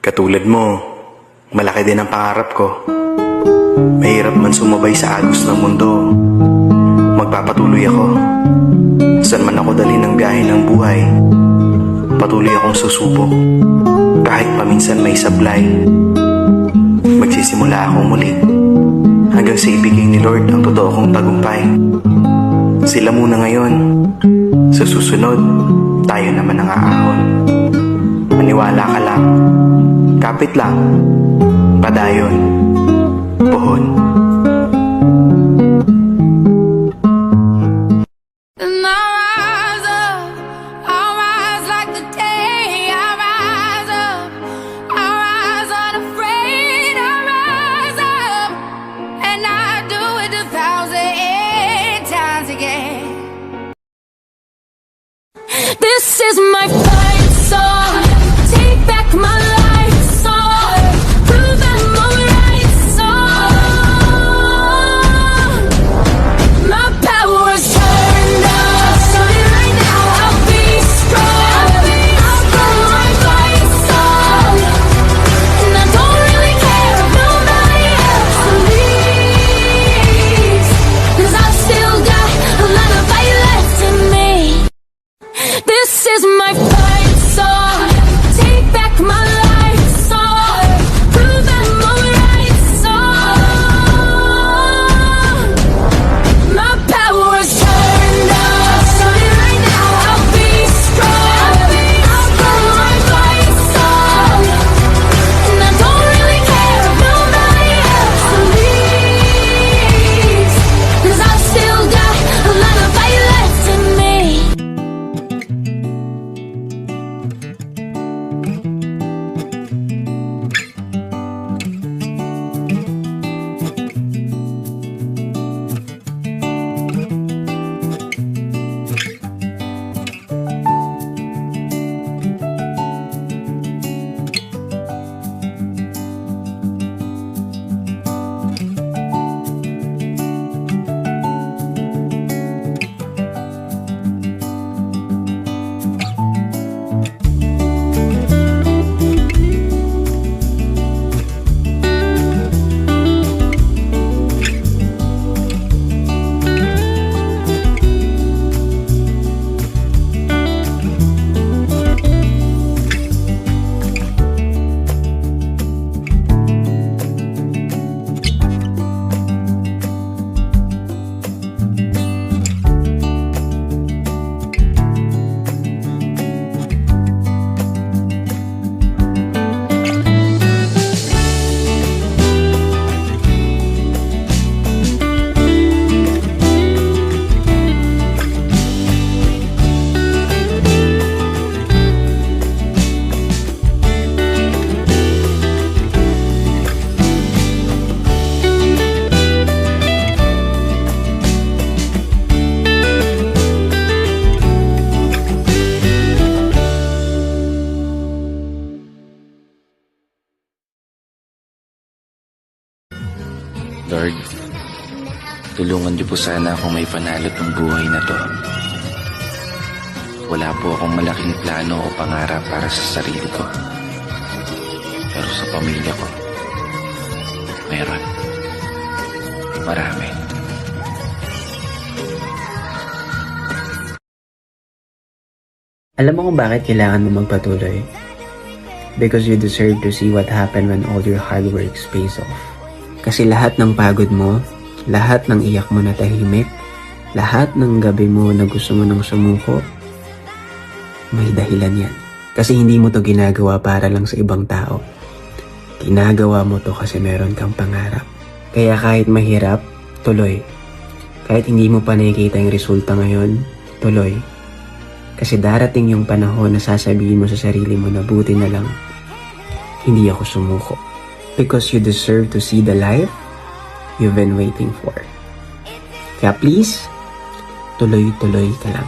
Katulad mo, malaki din ang pangarap ko. Mahirap man sumabay sa agos ng mundo, magpapatuloy ako. Saan man ako dalhin ng biyahe ng buhay, patuloy akong susubok. Kahit paminsan may sablay, magsisimula akong muli, hanggang sa ibigay ni Lord ang totoo kong tagumpay. Sila muna ngayon, sa susunod, tayo naman ang aahon. Maniwala ka lang, kapit lang, padayon, puhon. This is my fight song. Take back my life song. Prove I'm alright song. My power's turned up. Starting right now, I'll be strong. I'll go my fight song. And I don't really care if nobody else believes, 'cause I've still got a lot of fight left in me. This is my fight song. Take back my life song. Prove I'm alright song. My power's turned up. Starting right now, I'll be strong. I'll go my fight song. And I don't really care if nobody else believes, 'cause I've still got a lot of fight left in me. Lord, tulungan niyo po sana akong may panalo ng buhay na to. Wala po akong malaking plano o pangarap para sa sarili ko. Pero sa pamilya ko, meron. Marami. Alam mo kung bakit kailangan mo magpatuloy? Because you deserve to see what happened when all your hard work pays off. Kasi lahat ng pagod mo, lahat ng iyak mo na tahimik, lahat ng gabi mo na gusto mo nang sumuko, may dahilan yan. Kasi hindi mo to ginagawa para lang sa ibang tao. Ginagawa mo to kasi meron kang pangarap. Kaya kahit mahirap, tuloy. Kahit hindi mo pa nakikita yung resulta ngayon, tuloy. Kasi darating yung panahon na sasabihin mo sa sarili mo na buti na lang hindi ako sumuko. Because you deserve to see the life you've been waiting for. Kaya please, tuloy-tuloy ka lang.